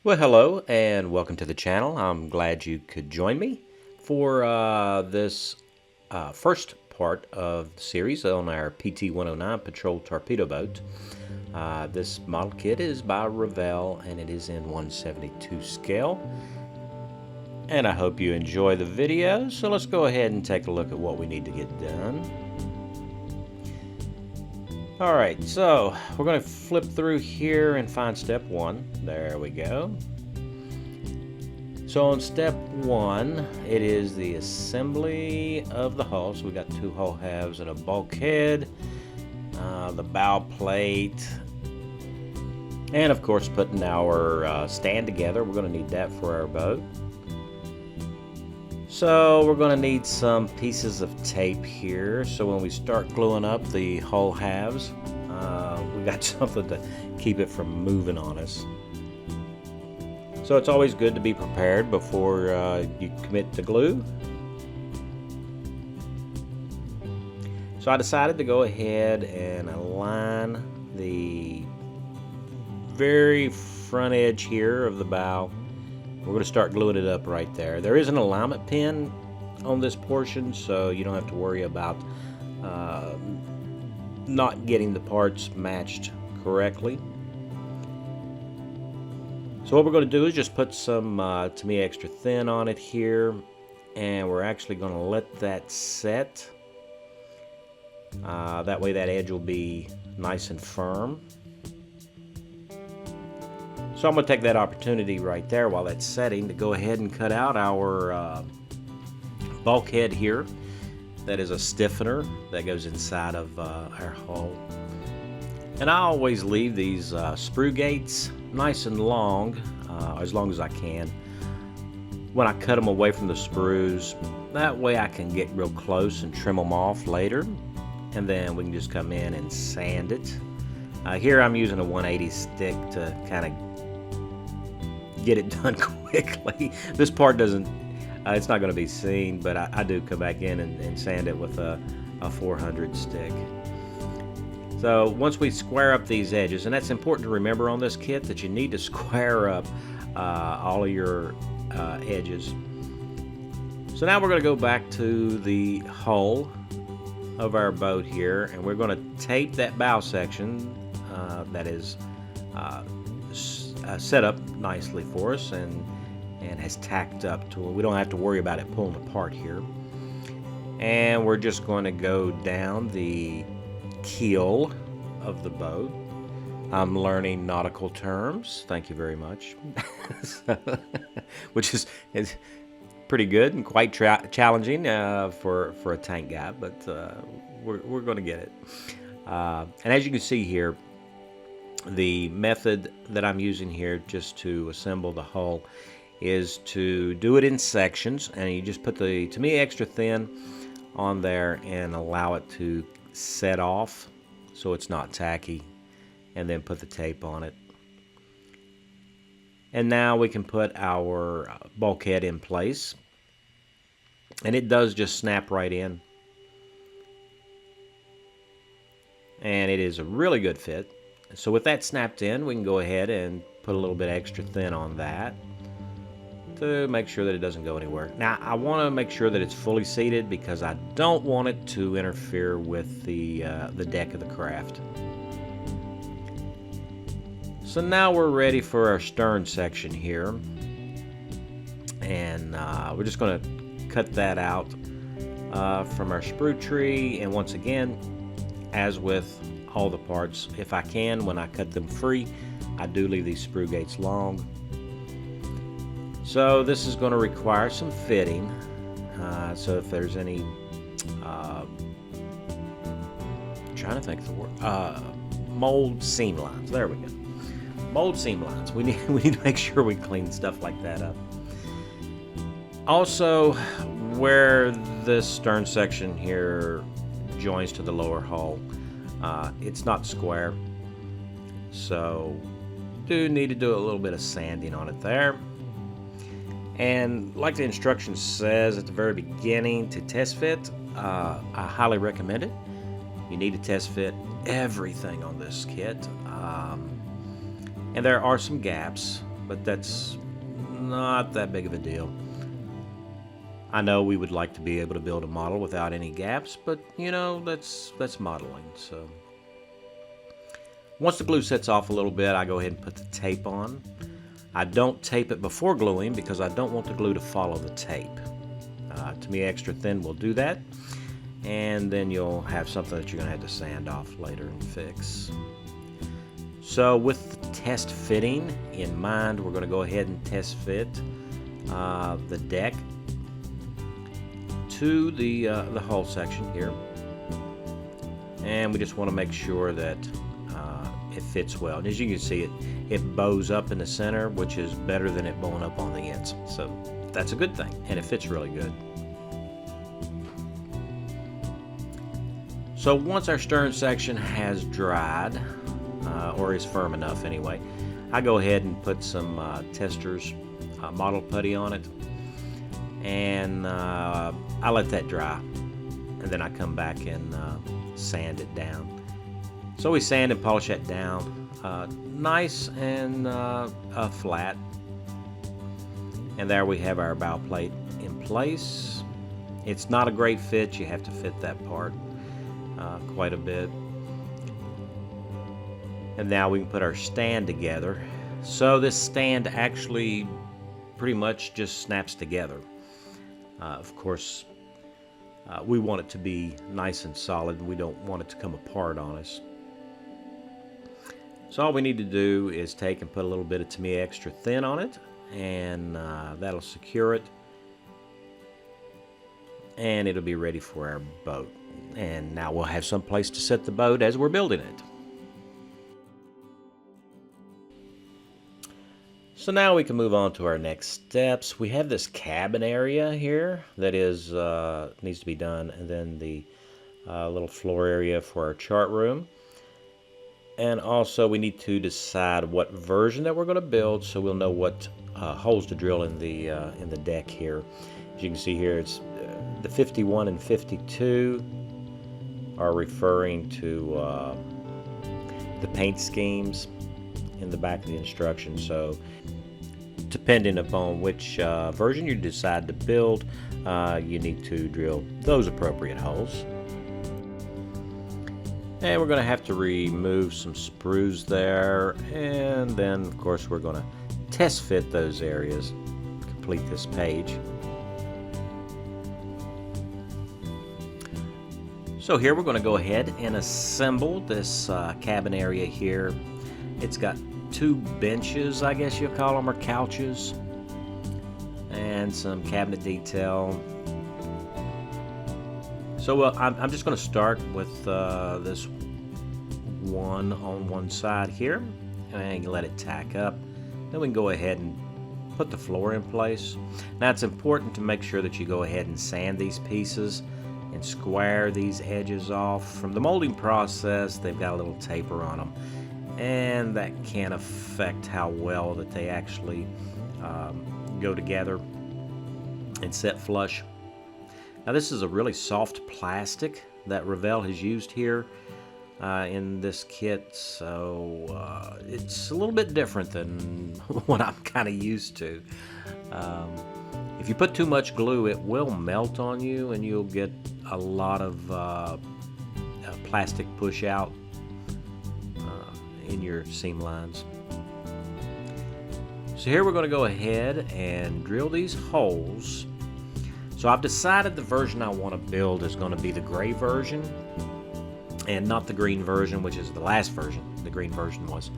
Well, hello and welcome to the channel. I'm glad you could join me for this first part of the series on our PT-109 Patrol Torpedo Boat. This model kit is by Revell and it is in 1/72 scale. And I hope you enjoy the video, so let's go ahead and take a look at what we need to get done. Alright, so we're going to flip through here and find step one. There we go. So on step one, it is the assembly of the hull. So we got two hull halves and a bulkhead, the bow plate, and of course putting our stand together. We're going to need that for our boat. So we're going to need some pieces of tape here, so when we start gluing up the hull halves, we got something to keep it from moving on us. So it's always good to be prepared before you commit to glue. So I decided to go ahead and align the very front edge here of the bow. We're going to start gluing it up right there. There is an alignment pin on this portion, so you don't have to worry about not getting the parts matched correctly. So what we're going to do is just put some to me extra thin on it here, and we're actually going to let that set. That way that edge will be nice and firm. So I'm going to take that opportunity right there while that's setting to go ahead and cut out our bulkhead here. That is a stiffener that goes inside of our hull. And I always leave these sprue gates nice and long as I can when I cut them away from the sprues. That way I can get real close and trim them off later, and then we can just come in and sand it. Here I'm using a 180 stick to kind of get it done quickly. This part doesn't, it's not going to be seen, but I do come back in and sand it with a 400 stick. So once we square up these edges, and that's important to remember on this kit, that you need to square up all of your edges. So now we're going to go back to the hull of our boat here, and we're going to tape that bow section that is set up nicely for us and has tacked up to it. We don't have to worry about it pulling apart here. And we're just going to go down the keel of the boat. I'm learning nautical terms. Thank you very much. Which is pretty good and quite challenging for a tank guy, but we're going to get it. And as you can see here, the method that I'm using here just to assemble the hull is to do it in sections, and you just put the, to me, extra thin on there and allow it to set off so it's not tacky, and then put the tape on it. And now we can put our bulkhead in place, and it does just snap right in, and it is a really good fit. So with that snapped in, we can go ahead and put a little bit extra thin on that to make sure that it doesn't go anywhere. Now I want to make sure that it's fully seated because I don't want it to interfere with the deck of the craft. So now we're ready for our stern section here, and we're just going to cut that out from our sprue tree. And once again, as with all the parts, if I can, when I cut them free, I do leave these sprue gates long. So this is going to require some fitting. So if there's any, trying to think of the word, mold seam lines. There we go. Mold seam lines. We need to make sure we clean stuff like that up. Also, where this stern section here joins to the lower hull, it's not square, so do need to do a little bit of sanding on it there. And like the instructions says at the very beginning, to test fit, I highly recommend it. You need to test fit everything on this kit, and there are some gaps but that's not that big of a deal. I know we would like to be able to build a model without any gaps, but you know, that's modeling. So once the glue sets off a little bit, I go ahead and put the tape on. I don't tape it before gluing because I don't want the glue to follow the tape. To me, extra thin will do that, and then you'll have something that you're going to have to sand off later and fix. So with the test fitting in mind, we're going to go ahead and test fit the deck to the hull section here, and we just want to make sure that it fits well. And as you can see, it bows up in the center, which is better than it bowing up on the ends. So that's a good thing, and it fits really good. So once our stern section has dried, or is firm enough anyway, I go ahead and put some Testors model putty on it, and I let that dry, and then I come back and sand it down. So we sand and polish that down nice and flat, and there we have our bow plate in place. It's not a great fit. You have to fit that part quite a bit. And now we can put our stand together. So this stand actually pretty much just snaps together. Of course, we want it to be nice and solid. We don't want it to come apart on us. So all we need to do is take and put a little bit of, to me, extra thin on it, and that'll secure it, and it'll be ready for our boat. And now we'll have some place to set the boat as we're building it. So now we can move on to our next steps. We have this cabin area here that is needs to be done, and then the little floor area for our chart room. And also we need to decide what version that we're going to build, so we'll know what holes to drill in the deck here. As you can see here, it's the 51 and 52 are referring to the paint schemes in the back of the instructions. So depending upon which version you decide to build, you need to drill those appropriate holes. And we're going to have to remove some sprues there, and then of course we're going to test fit those areas, complete this page. So here we're going to go ahead and assemble this cabin area here. It's got two benches, I guess you'll call them, or couches, and some cabinet detail. So I'm just going to start with this one on one side here, and let it tack up. Then we can go ahead and put the floor in place. Now it's important to make sure that you go ahead and sand these pieces and square these edges off. From the molding process, they've got a little taper on them, and that can affect how well that they actually go together and set flush. Now this is a really soft plastic that Revell has used here in this kit, so it's a little bit different than what I'm kind of used to. If you put too much glue, it will melt on you, and you'll get a lot of plastic push out in your seam lines. So here we're going to go ahead and drill these holes. So I've decided the version I want to build is going to be the gray version, and not the green version, which is the last version. The green version was.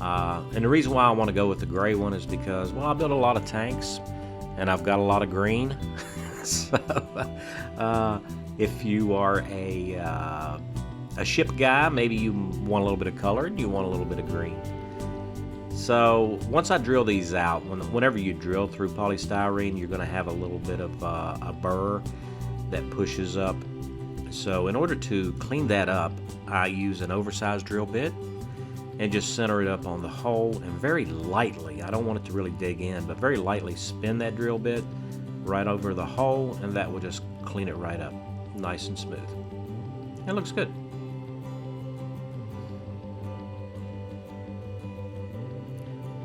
And the reason why I want to go with the gray one is because, well, I built a lot of tanks, and I've got a lot of green. So if you are a ship guy, maybe you want a little bit of color and you want a little bit of green. So once I drill these out, whenever you drill through polystyrene, you're going to have a little bit of a burr that pushes up. So in order to clean that up, I use an oversized drill bit and just center it up on the hole, and very lightly, I don't want it to really dig in, but very lightly spin that drill bit right over the hole, and that will just clean it right up, nice and smooth. It looks good.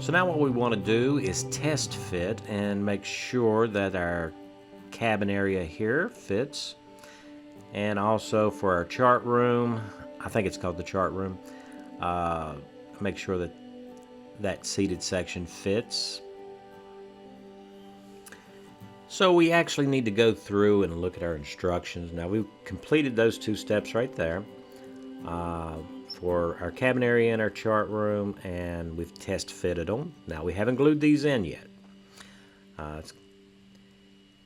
So now what we want to do is test fit and make sure that our cabin area here fits. And also for our chart room, I think it's called the chart room, make sure that that seated section fits. So we actually need to go through and look at our instructions. Now we've completed those two steps right there for our cabin area and our chart room, and we've test fitted them. Now we haven't glued these in yet.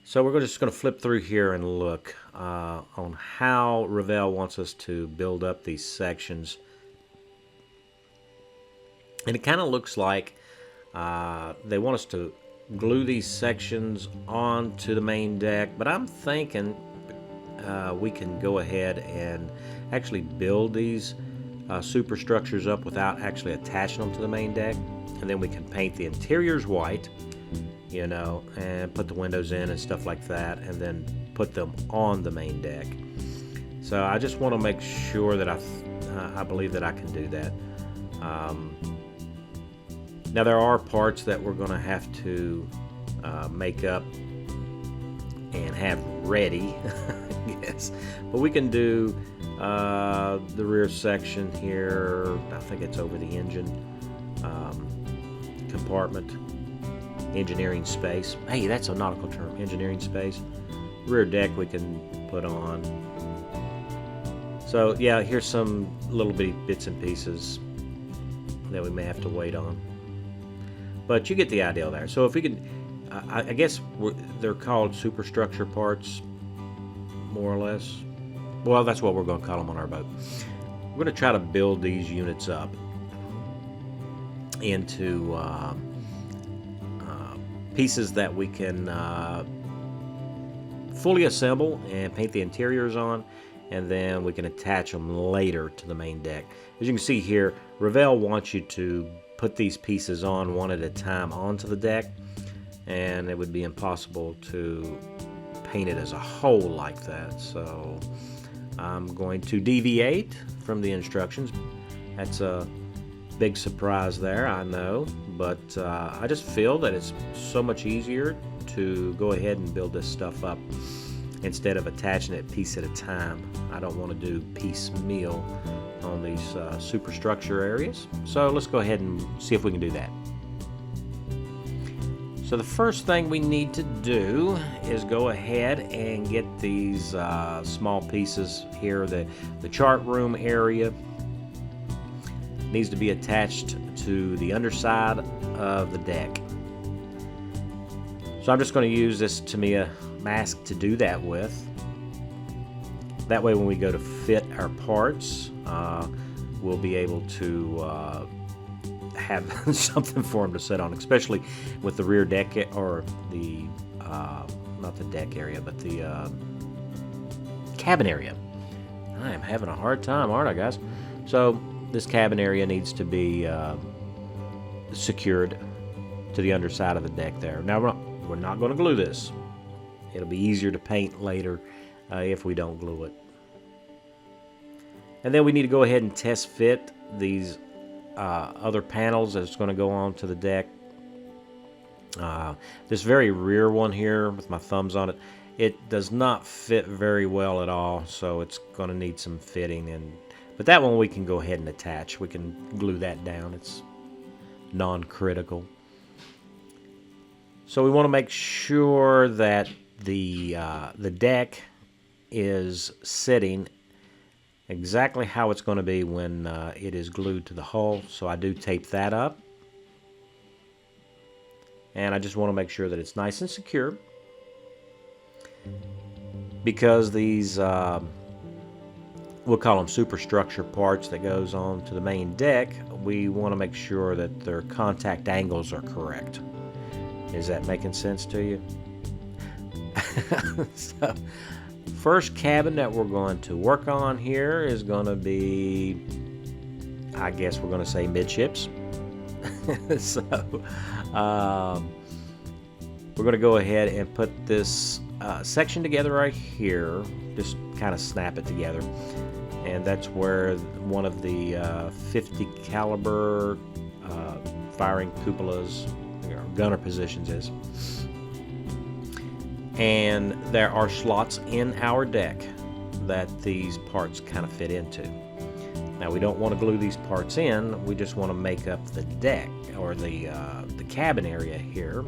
So we're just going to flip through here and look on how Revell wants us to build up these sections. And it kind of looks like they want us to glue these sections onto the main deck, but I'm thinking we can go ahead and actually build these superstructures up without actually attaching them to the main deck, and then we can paint the interiors white, you know, and put the windows in and stuff like that, and then put them on the main deck. So I just want to make sure that I believe that I can do that. Now there are parts that we're going to have to make up and have ready, yes. But we can do the rear section here. I think it's over the engine compartment, engineering space. Hey, that's a nautical term, engineering space. Rear deck we can put on. So yeah, here's some little bitty bits and pieces that we may have to wait on. But you get the idea there. So if we could, I guess they're called superstructure parts, more or less. Well, that's what we're going to call them on our boat. We're going to try to build these units up into pieces that we can fully assemble and paint the interiors on, and then we can attach them later to the main deck. As you can see here, Revell wants you to put these pieces on one at a time onto the deck, and it would be impossible to paint it as a whole like that. So I'm going to deviate from the instructions. That's a big surprise there, I know, but I just feel that it's so much easier to go ahead and build this stuff up instead of attaching it piece at a time. I don't want to do piecemeal on these superstructure areas. So let's go ahead and see if we can do that. So the first thing we need to do is go ahead and get these small pieces here. The chart room area needs to be attached to the underside of the deck. So I'm just going to use this Tamiya mask to do that with. That way when we go to fit our parts, we'll be able to have something for them to sit on, especially with the rear deck, or the not the deck area, but the cabin area. I am having a hard time, aren't I, guys? So this cabin area needs to be secured to the underside of the deck there. Now we're not going to glue this. It'll be easier to paint later if we don't glue it. And then we need to go ahead and test fit these other panels that's going to go on to the deck. This very rear one here with my thumbs on it, it does not fit very well at all, so it's going to need some fitting. But that one we can go ahead and attach. We can glue that down. It's non-critical. So we want to make sure that the deck is sitting exactly how it's going to be when it is glued to the hull. So I do tape that up, and I just want to make sure that it's nice and secure, because these we'll call them superstructure parts that goes on to the main deck. We want to make sure that their contact angles are correct. Is that making sense to you? So, first cabin that we're going to work on here is going to be, I guess we're going to say midships. So we're going to go ahead and put this section together right here, just kind of snap it together, and that's where one of the 50 caliber firing cupolas, or gunner positions is. And there are slots in our deck that these parts kind of fit into. Now we don't want to glue these parts in, we just want to make up the deck or the cabin area here.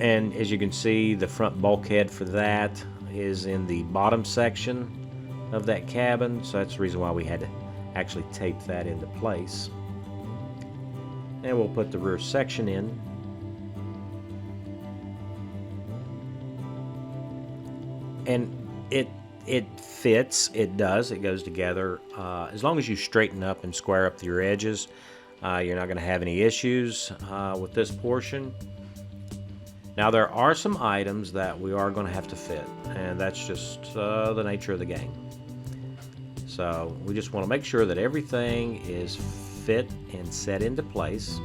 And as you can see, the front bulkhead for that is in the bottom section of that cabin, so that's the reason why we had to actually tape that into place. And we'll put the rear section in. And it fits, it does, it goes together. As long as you straighten up and square up your edges, you're not going to have any issues with this portion. Now there are some items that we are going to have to fit, and that's just the nature of the game. So we just want to make sure that everything is fit and set into place.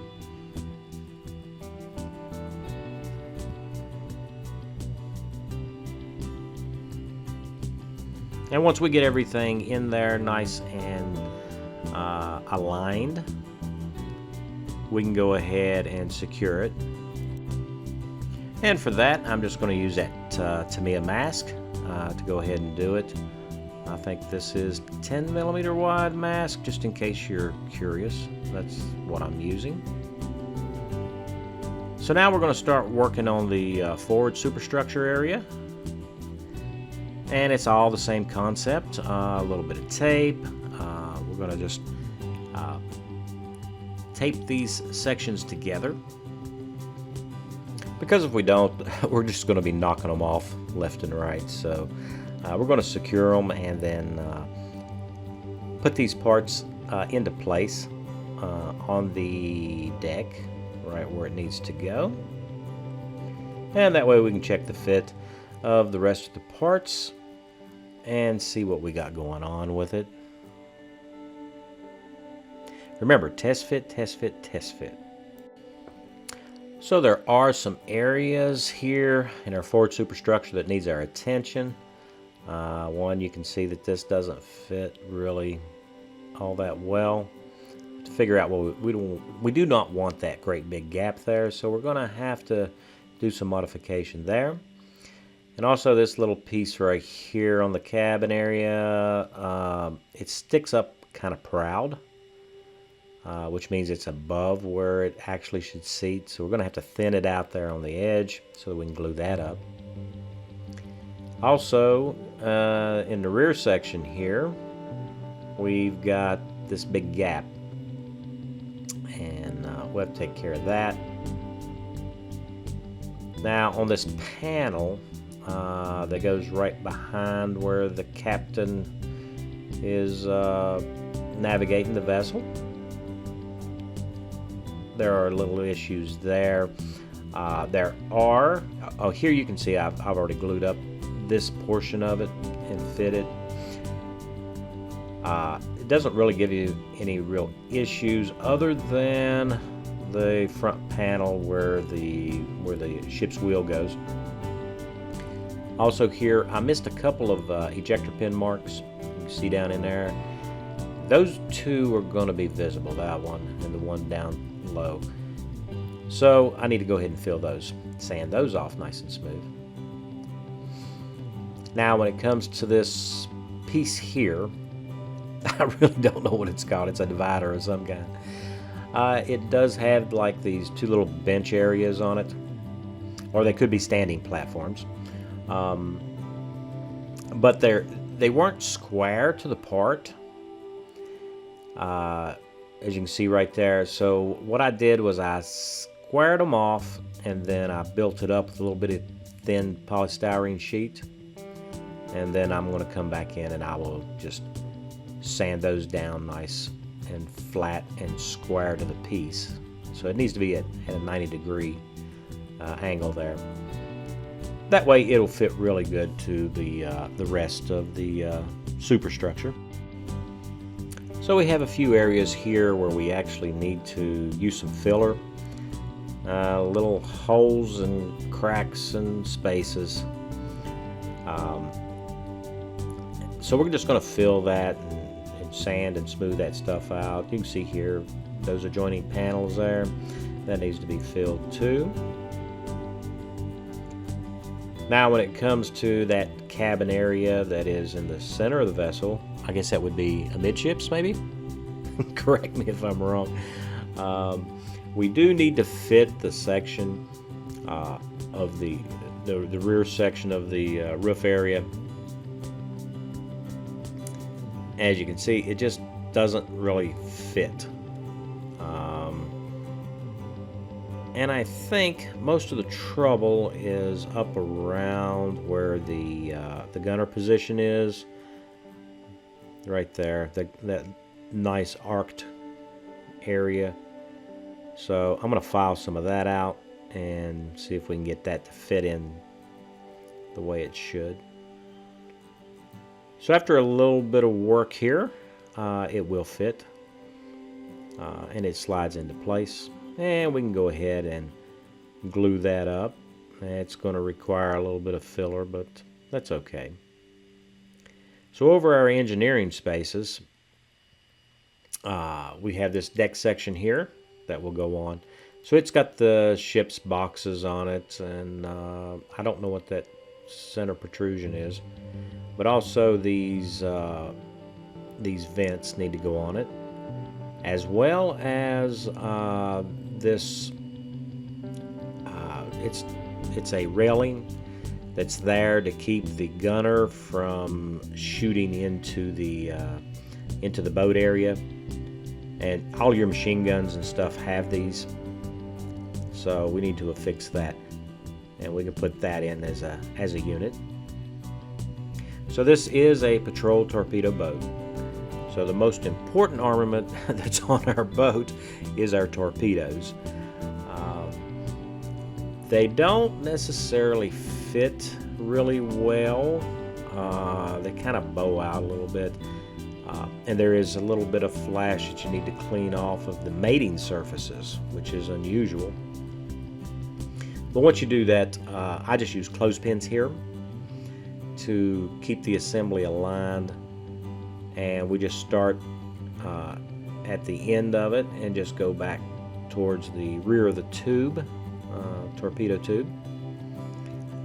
And once we get everything in there nice and aligned, we can go ahead and secure it. And for that, I'm just going to use that Tamiya mask to go ahead and do it. I think this is 10mm wide mask, just in case you're curious. That's what I'm using. So now we're going to start working on the forward superstructure area. And it's all the same concept, a little bit of tape. We're going to just tape these sections together, because if we don't, we're just going to be knocking them off left and right. So we're going to secure them and then put these parts into place on the deck right where it needs to go, and that way we can check the fit of the rest of the parts and see what we got going on with it. Remember, test fit, test fit, test fit. So there are some areas here in our forward superstructure that needs our attention. One, you can see that this doesn't fit really all that well. To figure out what we do not want that great big gap there, so we're going to have to do some modification there. And also this little piece right here on the cabin area, it sticks up kind of proud, which means it's above where it actually should seat. So we're going to have to thin it out there on the edge so that we can glue that up. Also, in the rear section here, we've got this big gap, and we'll have to take care of that. Now on this panel that goes right behind where the captain is navigating the vessel, there are little issues there. Here you can see I've already glued up this portion of it and fit it. It doesn't really give you any real issues other than the front panel where the ship's wheel goes. Also here, I missed a couple of ejector pin marks. You can see down in there. Those two are going to be visible, that one and the one down low. So I need to go ahead and fill those, sand those off nice and smooth. Now when it comes to this piece here, I really don't know what it's called. It's a divider of some kind. It does have like these two little bench areas on it, or they could be standing platforms. But they weren't square to the part, as you can see right there. So what I did was I squared them off, and then I built it up with a little bit of thin polystyrene sheet, and then I'm going to come back in and I will just sand those down nice and flat and square to the piece. So it needs to be at a 90-degree angle there. That way it'll fit really good to the rest of the superstructure. So we have a few areas here where we actually need to use some filler. Little holes and cracks and spaces. So we're just going to fill that and and sand and smooth that stuff out. You can see here those adjoining panels there. That needs to be filled too. Now when it comes to that cabin area that is in the center of the vessel, I guess that would be amidships maybe? Correct me if I'm wrong. We do need to fit the section of the rear section of the roof area. As you can see, it just doesn't really fit. And I think most of the trouble is up around where the gunner position is. Right there, that nice arced area. So I'm going to file some of that out and see if we can get that to fit in the way it should. So after a little bit of work here, it will fit, and it slides into place. And we can go ahead and glue that up. It's going to require a little bit of filler, but that's okay. So over our engineering spaces, we have this deck section here that will go on. So it's got the ship's boxes on it, and I don't know what that center protrusion is, but also these vents need to go on it, as well as this. It's a railing that's there to keep the gunner from shooting into the boat area, and all your machine guns and stuff have these. So we need to affix that, and we can put that in as a unit. So this is a patrol torpedo boat. So the most important armament that's on our boat is our torpedoes. They don't necessarily fit really well. They kind of bow out a little bit. And there is a little bit of flash that you need to clean off of the mating surfaces, which is unusual. But once you do that, I just use clothespins here to keep the assembly aligned, and we just start at the end of it and just go back towards the rear of the tube, torpedo tube,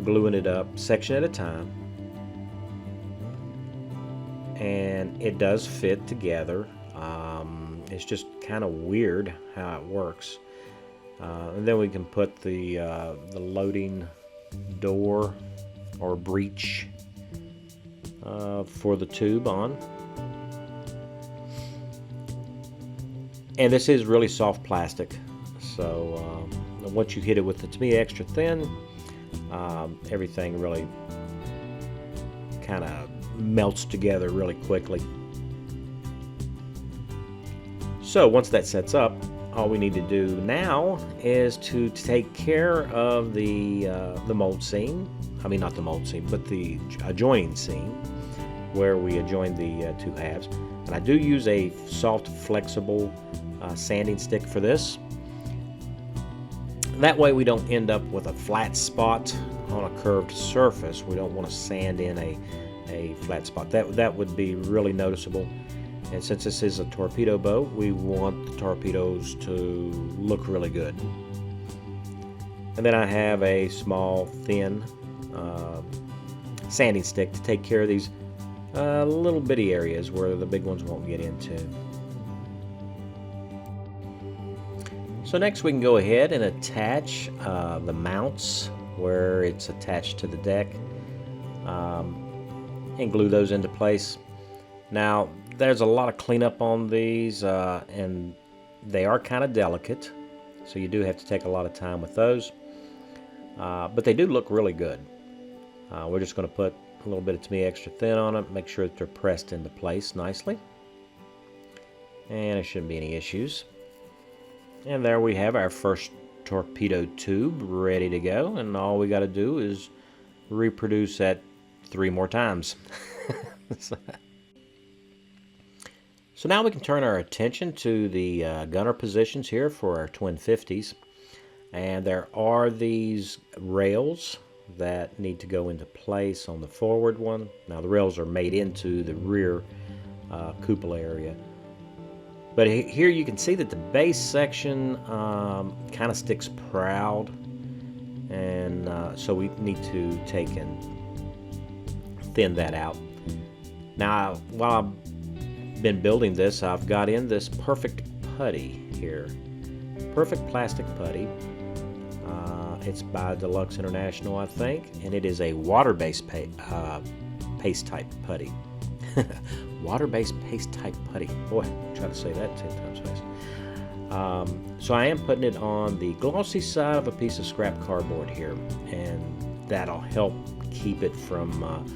gluing it up section at a time, and it does fit together. It's just kind of weird how it works. And then we can put the loading door or breech for the tube on. And this is really soft plastic, so once you hit it with the, to me, extra thin, everything really kind of melts together really quickly. So once that sets up, all we need to do now is to take care of the mold seam. I mean, not the mold seam, but the adjoining seam where we adjoin the two halves. And I do use a soft, flexible sanding stick for this. That way we don't end up with a flat spot on a curved surface. We don't want to sand in a flat spot. That would be really noticeable. And since this is a torpedo boat, we want the torpedoes to look really good. And then I have a small, thin sanding stick to take care of these little bitty areas where the big ones won't get into. So next we can go ahead and attach the mounts where it's attached to the deck, and glue those into place. Now there's a lot of cleanup on these, and they are kind of delicate, so you do have to take a lot of time with those, but they do look really good. We're just going to put a little bit of to me extra thin on it, make sure that they're pressed into place nicely, and there shouldn't be any issues. And there we have our first torpedo tube ready to go, and all we got to do is reproduce that 3 more times. So now we can turn our attention to the gunner positions here for our twin 50s. And there are these rails that need to go into place on the forward one. Now the rails are made into the rear cupola area. But here you can see that the base section kind of sticks proud, and so we need to take and thin that out. Now, while I've been building this, I've got in this perfect putty here. Perfect plastic putty. It's by Deluxe International, I think, and it is a water-based paste type putty. Water-based paste type putty. Boy, try to say that 10 times fast. So I am putting it on the glossy side of a piece of scrap cardboard here, and that'll help keep it from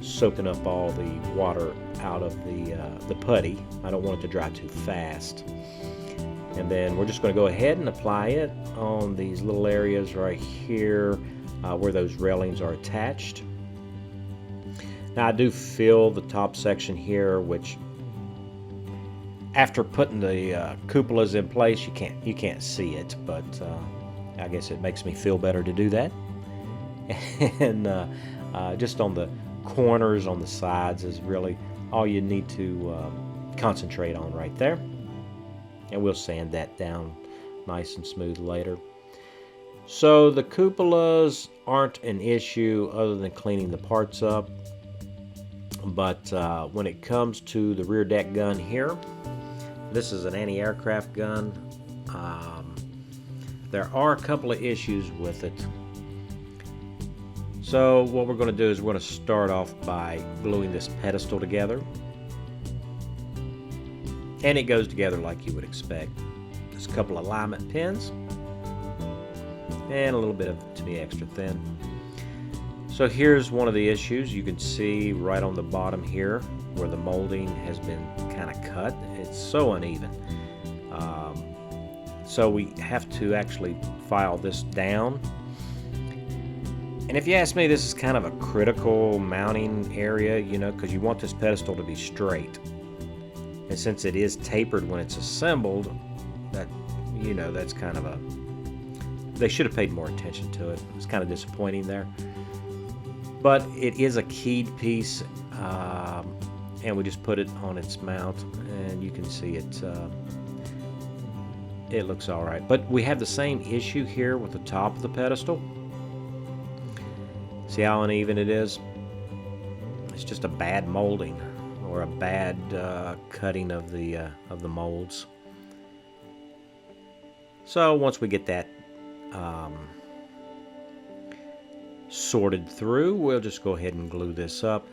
soaking up all the water out of the putty. I don't want it to dry too fast. And then we're just going to go ahead and apply it on these little areas right here where those railings are attached. Now I do fill the top section here, which after putting the cupolas in place, you can't see it, but I guess it makes me feel better to do that. And just on the corners on the sides is really all you need to concentrate on right there. And we'll sand that down nice and smooth later. So the cupolas aren't an issue other than cleaning the parts up. But when it comes to the rear deck gun here, this is an anti-aircraft gun. There are a couple of issues with it. So what we're going to do is we're going to start off by gluing this pedestal together. And it goes together like you would expect. Just a couple of alignment pins and a little bit of to be extra thin. So here's one of the issues. You can see right on the bottom here where the molding has been kind of cut. It's so uneven. So we have to actually file this down. And if you ask me, this is kind of a critical mounting area, you know, because you want this pedestal to be straight. And since it is tapered when it's assembled, that, you know, that's kind of they should have paid more attention to it. It's kind of disappointing there. But it is a keyed piece, and we just put it on its mount, and you can see it. It looks all right. But we have the same issue here with the top of the pedestal. See how uneven it is? It's just a bad molding or a bad cutting of the molds. So once we get that sorted through, we'll just go ahead and glue this up.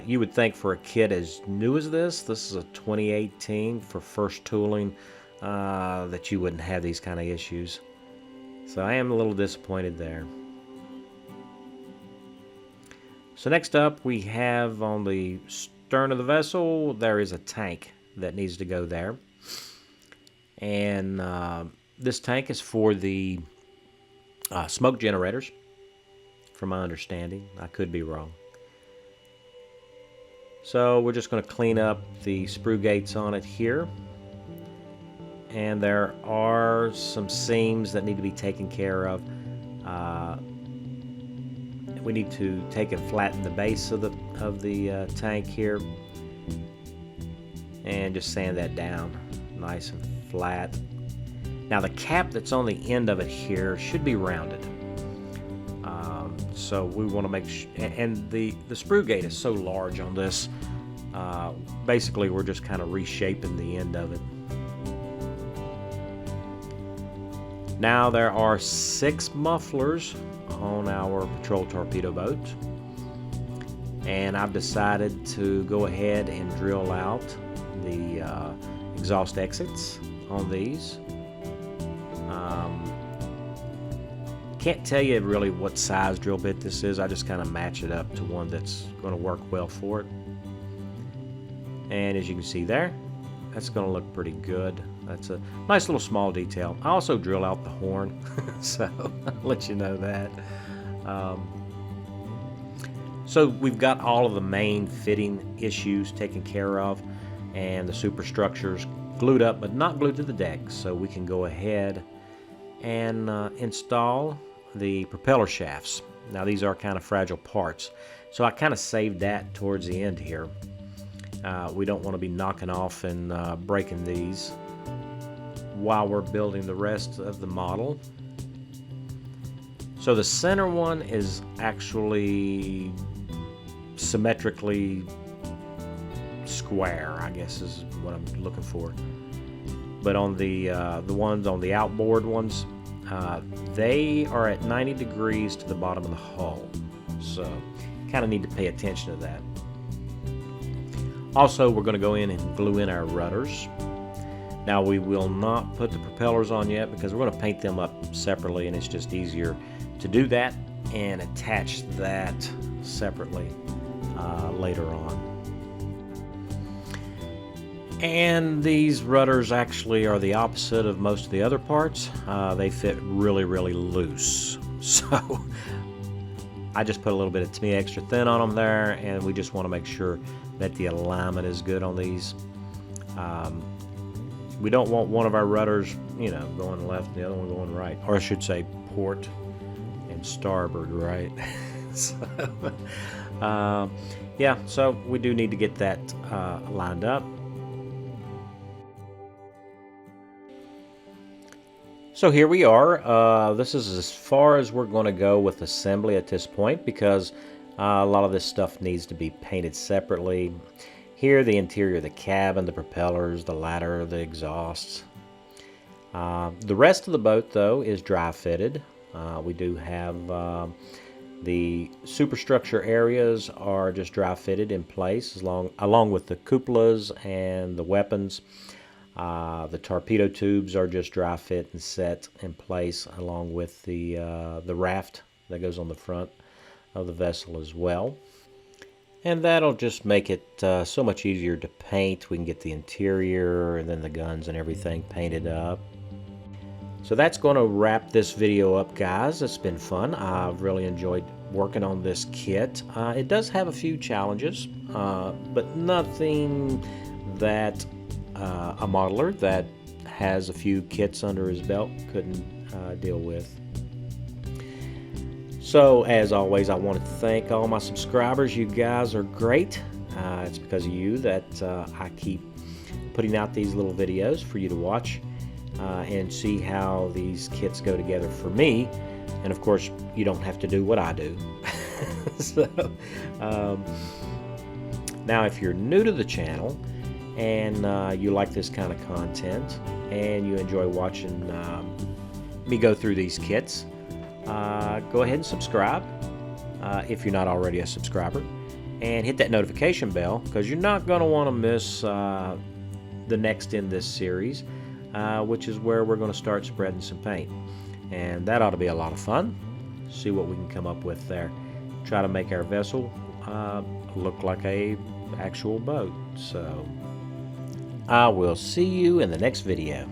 You would think for a kit as new as this is a 2018 for first tooling, that you wouldn't have these kind of issues. So I am a little disappointed there. So next up we have on the stern of the vessel, there is a tank that needs to go there. And this tank is for the smoke generators, from my understanding. I could be wrong. So we're just going to clean up the sprue gates on it here. And there are some seams that need to be taken care of. We need to take and flatten the base of the tank here, and just sand that down nice and flat. Now the cap that's on the end of it here should be rounded. So we want to make sure, and the sprue gate is so large on this. Basically, we're just kind of reshaping the end of it. Now there are 6 mufflers on our patrol torpedo boat, and I've decided to go ahead and drill out the exhaust exits on these. Can't tell you really what size drill bit this is. I just kind of match it up to one that's going to work well for it. And as you can see there, that's going to look pretty good. That's a nice little small detail. I also drill out the horn, so I'll let you know that. So we've got all of the main fitting issues taken care of, and the superstructures glued up, but not glued to the deck. So we can go ahead and install the propeller shafts. Now these are kind of fragile parts, so I kind of saved that towards the end here. We don't want to be knocking off and breaking these while we're building the rest of the model. So the center one is actually symmetrically square, I guess is what I'm looking for. But on the ones on the outboard ones, they are at 90 degrees to the bottom of the hull. So kind of need to pay attention to that. Also, we're going to go in and glue in our rudders. Now we will not put the propellers on yet because we're going to paint them up separately, and it's just easier to do that and attach that separately later on. And these rudders actually are the opposite of most of the other parts. They fit really, really loose. So I just put a little bit of Tamiya extra thin on them there, and we just want to make sure that the alignment is good on these. We don't want one of our rudders, you know, going left and the other one going right, or I should say port and starboard, right? So, yeah, so we do need to get that lined up. So here we are. This is as far as we're going to go with assembly at this point, because a lot of this stuff needs to be painted separately. Here, the interior of the cabin, the propellers, the ladder, the exhausts. The rest of the boat, though, is dry fitted. We do have the superstructure areas are just dry fitted in place, along with the cupolas and the weapons. The torpedo tubes are just dry fit and set in place, along with the raft that goes on the front of the vessel as well. And that'll just make it so much easier to paint. We can get the interior and then the guns and everything painted up. So that's going to wrap this video up, guys. It's been fun. I've really enjoyed working on this kit. It does have a few challenges, but nothing that a modeler that has a few kits under his belt couldn't deal with. So, as always, I wanted to thank all my subscribers. You guys are great. It's because of you that I keep putting out these little videos for you to watch and see how these kits go together for me. And, of course, you don't have to do what I do. So, now, if you're new to the channel and you like this kind of content and you enjoy watching me go through these kits, go ahead and subscribe if you're not already a subscriber, and hit that notification bell, because you're not going to want to miss the next in this series, which is where we're going to start spreading some paint, and that ought to be a lot of fun. See what we can come up with there. Try to make our vessel look like a actual boat. So I will see you in the next video.